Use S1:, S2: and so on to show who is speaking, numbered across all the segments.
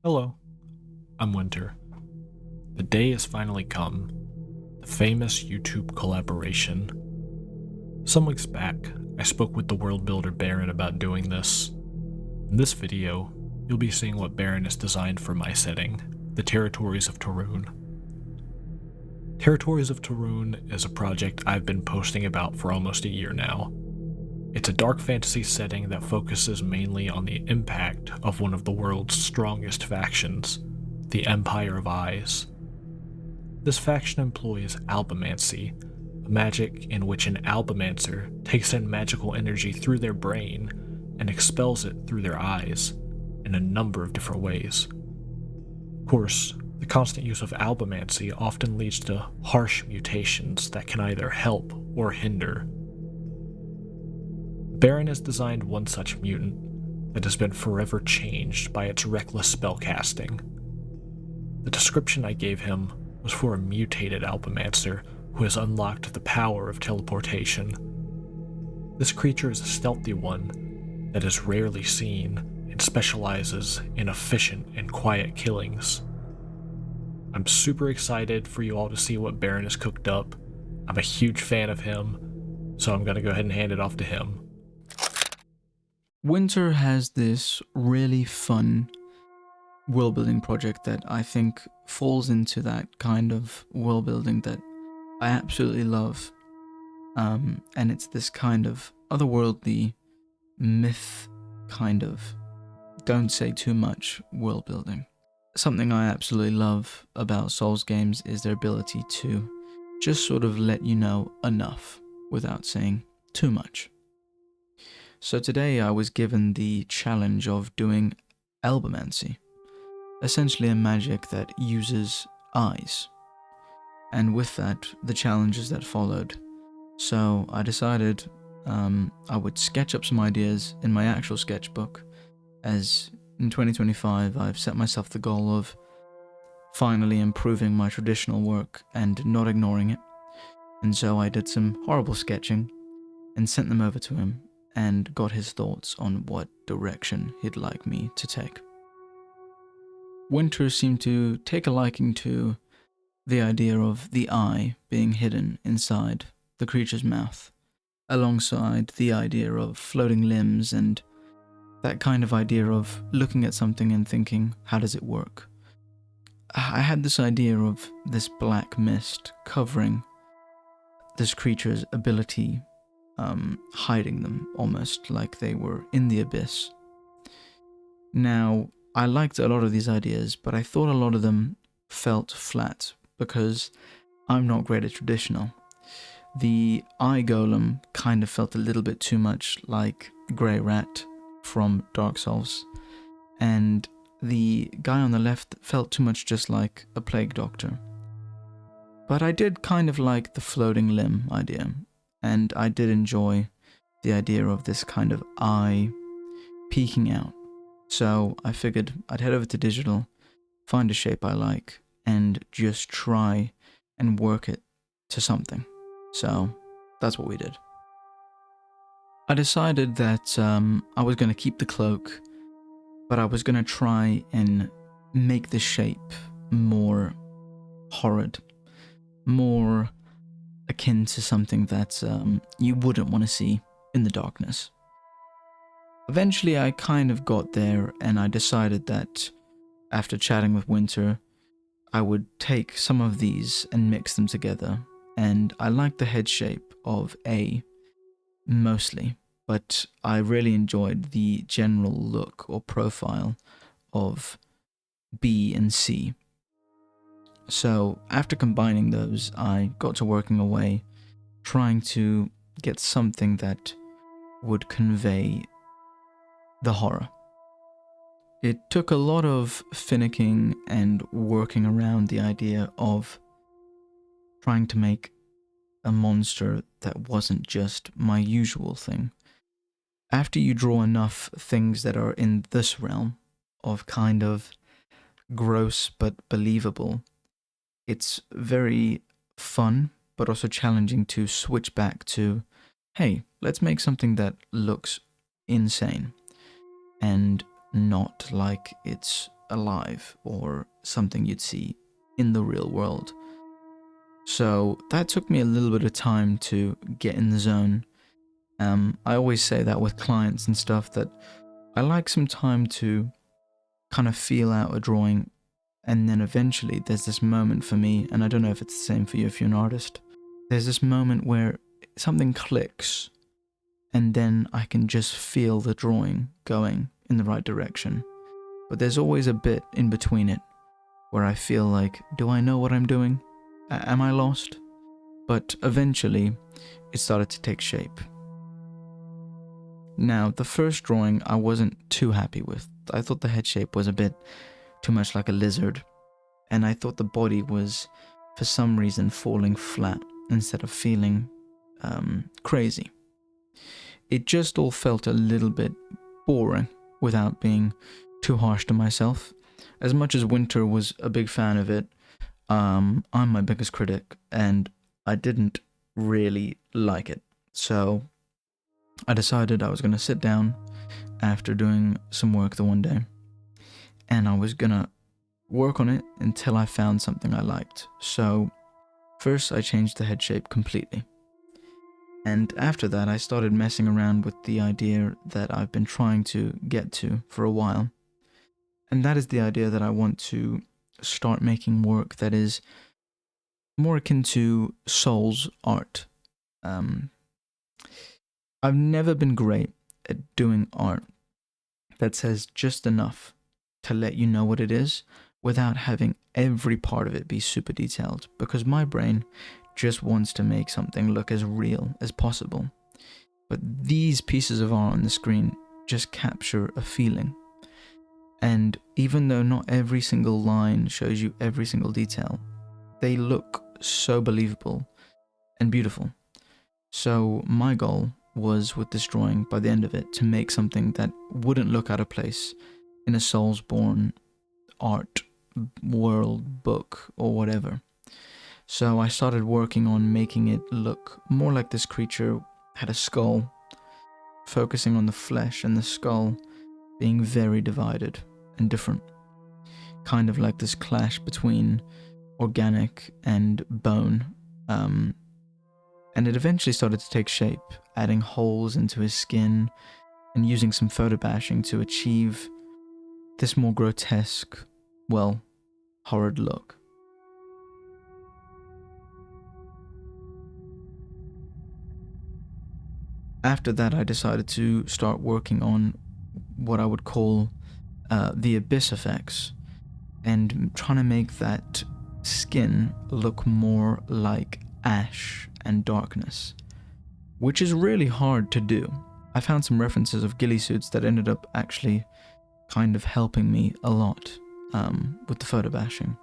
S1: Hello, I'm Winter. The day has finally come. The famous YouTube collaboration. Some weeks back, I spoke with the world builder Barren about doing this. In this video, you'll be seeing what Barren has designed for my setting, the Territories of Torun. Territories of Torun is a project I've been posting about for almost a year now. It's a dark fantasy setting that focuses mainly on the impact of one of the world's strongest factions, the Empire of Eyes. This faction employs albemancy, a magic in which an albemancer takes in magical energy through their brain and expels it through their eyes in a number of different ways. Of course, the constant use of albemancy often leads to harsh mutations that can either help or hinder. Barren has designed one such mutant that has been forever changed by its reckless spellcasting. The description I gave him was for a mutated albemancer who has unlocked the power of teleportation. This creature is a stealthy one that is rarely seen and specializes in efficient and quiet killings. I'm super excited for you all to see what Barren has cooked up. I'm a huge fan of him, so I'm going to go ahead and hand it off to him.
S2: Winter has this really fun world building project that I think falls into that kind of world building that I absolutely love. And it's this kind of otherworldly myth kind of don't say too much world building. Something I absolutely love about Souls games is their ability to just sort of let you know enough without saying too much. So today I was given the challenge of doing albemancy, essentially a magic that uses eyes, and with that, the challenges that followed. So I decided I would sketch up some ideas in my actual sketchbook, as in 2025 I've set myself the goal of finally improving my traditional work and not ignoring it. And so I did some horrible sketching and sent them over to him and got his thoughts on what direction he'd like me to take. Winter seemed to take a liking to the idea of the eye being hidden inside the creature's mouth, alongside the idea of floating limbs and that kind of idea of looking at something and thinking, how does it work? I had this idea of this black mist covering this creature's ability, hiding them almost like they were in the abyss. Now, I liked a lot of these ideas, but I thought a lot of them felt flat because I'm not great at traditional. The eye golem kind of felt a little bit too much like Grey Rat from Dark Souls, and the guy on the left felt too much just like a plague doctor. But I did kind of like the floating limb idea, and I did enjoy the idea of this kind of eye peeking out. So I figured I'd head over to digital, find a shape I like, and just try and work it to something. So that's what we did. I decided that I was going to keep the cloak, but I was going to try and make the shape more horrid, more akin to something that you wouldn't want to see in the darkness. Eventually I kind of got there, and I decided that after chatting with Winter, I would take some of these and mix them together, and I liked the head shape of A mostly, but I really enjoyed the general look or profile of B and C. So after combining those, I got to working away, trying to get something that would convey the horror. It took a lot of finicking and working around the idea of trying to make a monster that wasn't just my usual thing. After you draw enough things that are in this realm of kind of gross but believable, it's very fun but also challenging to switch back to, hey, let's make something that looks insane and not like it's alive or something you'd see in the real world. So that took me a little bit of time to get in the zone. I always say that with clients and stuff, that I like some time to kind of feel out a drawing, and then eventually there's this moment for me, and I don't know if it's the same for you if you're an artist. There's this moment where something clicks, and then I can just feel the drawing going in the right direction. But there's always a bit in between it where I feel like, do I know what I'm doing? Am I lost? But eventually, it started to take shape. Now, the first drawing I wasn't too happy with. I thought the head shape was a bit too much like a lizard, and I thought the body was, for some reason, falling flat instead of feeling crazy. It just all felt a little bit boring without being too harsh to myself. As much as Winter was a big fan of it, I'm my biggest critic, and I didn't really like it. So I decided I was going to sit down after doing some work the one day, and I was going to work on it until I found something I liked. So first I changed the head shape completely. And after that I started messing around with the idea that I've been trying to get to for a while. And that is the idea that I want to start making work that is more akin to Soul's art. I've never been great at doing art that says just enough to let you know what it is without having every part of it be super detailed, because my brain just wants to make something look as real as possible. But these pieces of art on the screen just capture a feeling. And even though not every single line shows you every single detail, they look so believable and beautiful. So my goal was, with this drawing, by the end of it, to make something that wouldn't look out of place in a Soulsborne art world book or whatever. So I started working on making it look more like this creature had a skull, focusing on the flesh and the skull being very divided and different. Kind of like this clash between organic and bone. And it eventually started to take shape, adding holes into his skin and using some photo bashing to achieve this more grotesque, well, horrid look. After that, I decided to start working on what I would call the abyss effects, and trying to make that skin look more like ash and darkness, which is really hard to do. I found some references of ghillie suits that ended up actually kind of helping me a lot with the photo bashing.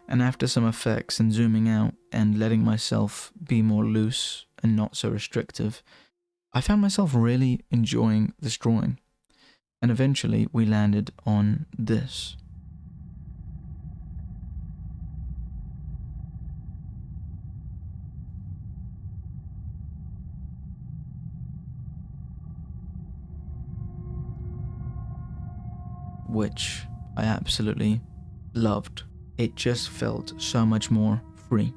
S2: And after some effects and zooming out and letting myself be more loose and not so restrictive, I found myself really enjoying this drawing. And eventually we landed on this. Which I absolutely loved. It just felt so much more free.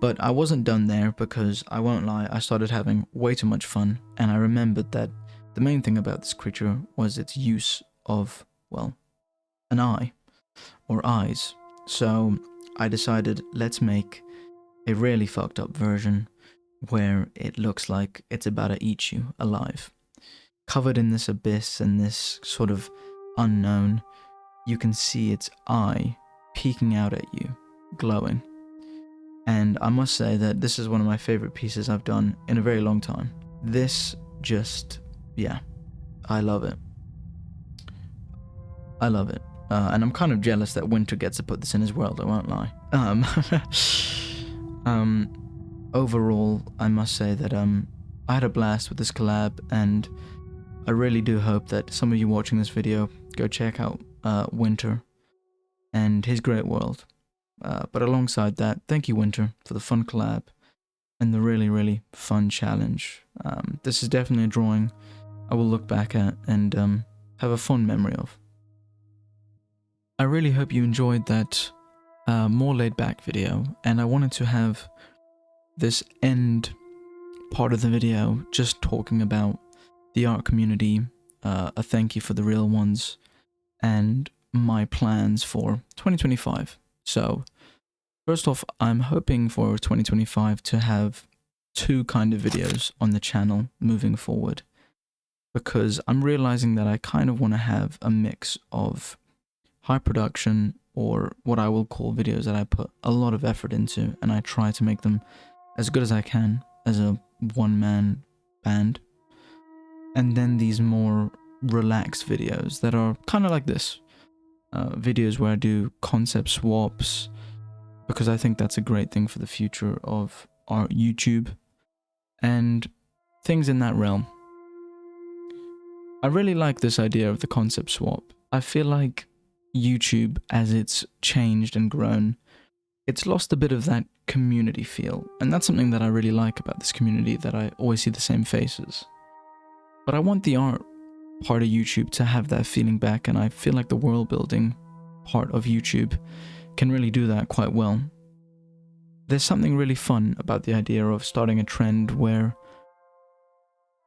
S2: But I wasn't done there, because I won't lie, I started having way too much fun, and I remembered that the main thing about this creature was its use of, well, an eye, or eyes. So I decided, let's make a really fucked up version where it looks like it's about to eat you alive. Covered in this abyss and this sort of unknown, you can see its eye peeking out at you, glowing. And I must say that this is one of my favorite pieces I've done in a very long time. This just, yeah, I love it. I love it. And I'm kind of jealous that Winter gets to put this in his world, I won't lie. Overall, I must say that I had a blast with this collab, and I really do hope that some of you watching this video go check out Winter and his great world. But alongside that, thank you, Winter, for the fun collab and the really, really fun challenge. This is definitely a drawing I will look back at and have a fond memory of. I really hope you enjoyed that more laid back video, and I wanted to have this end part of the video just talking about the art community, a thank you for the real ones, and my plans for 2025. So first off, I'm hoping for 2025 to have two kind of videos on the channel moving forward, because I'm realizing that I kind of want to have a mix of high production, or what I will call videos that I put a lot of effort into and I try to make them as good as I can as a one-man band, and then these more relaxed videos that are kind of like this, videos where I do concept swaps, because I think that's a great thing for the future of our YouTube and things in that realm. I really like this idea of the concept swap. I feel like YouTube, as it's changed and grown, it's lost a bit of that community feel, and that's something that I really like about this community, that I always see the same faces. But I want the art part of YouTube to have that feeling back, and I feel like the world building part of YouTube can really do that quite well. There's something really fun about the idea of starting a trend where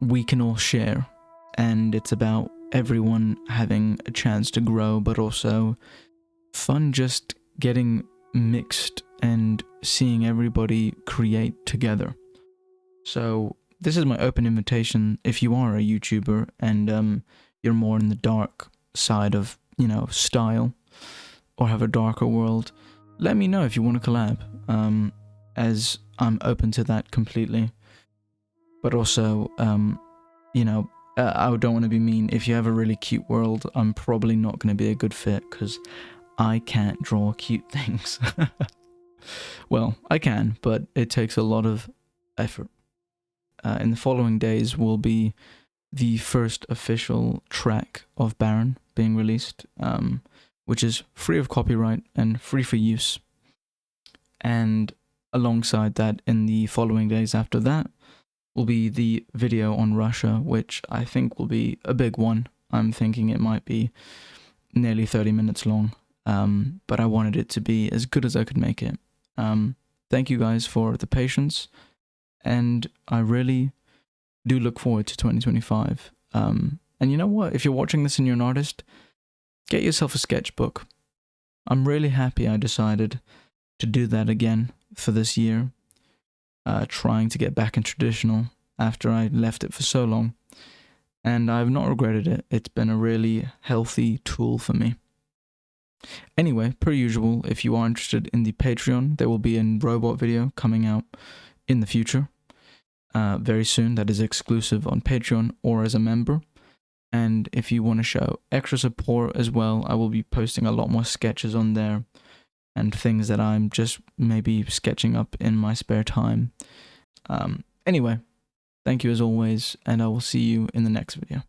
S2: we can all share, and it's about everyone having a chance to grow, but also fun just getting mixed and seeing everybody create together. So this is my open invitation. If you are a YouTuber and you're more in the dark side of, style, or have a darker world, let me know if you want to collab, as I'm open to that completely. But also, I don't want to be mean. If you have a really cute world, I'm probably not going to be a good fit, because I can't draw cute things. Well, I can, but it takes a lot of effort. In the following days will be the first official track of Barren being released, which is free of copyright and free for use. And alongside that, in the following days after that, will be the video on Russia, which I think will be a big one. I'm thinking it might be nearly 30 minutes long, but I wanted it to be as good as I could make it. Thank you guys for the patience, and I really do look forward to 2025. And you know what? If you're watching this and you're an artist, get yourself a sketchbook. I'm really happy I decided to do that again for this year, trying to get back in traditional after I left it for so long, and I've not regretted it. It's been a really healthy tool for me. Anyway, per usual, if you are interested in the Patreon, there will be a robot video coming out in the future, very soon, that is exclusive on Patreon or as a member. And if you want to show extra support as well, I will be posting a lot more sketches on there and things that I'm just maybe sketching up in my spare time. Anyway, thank you as always, and I will see you in the next video.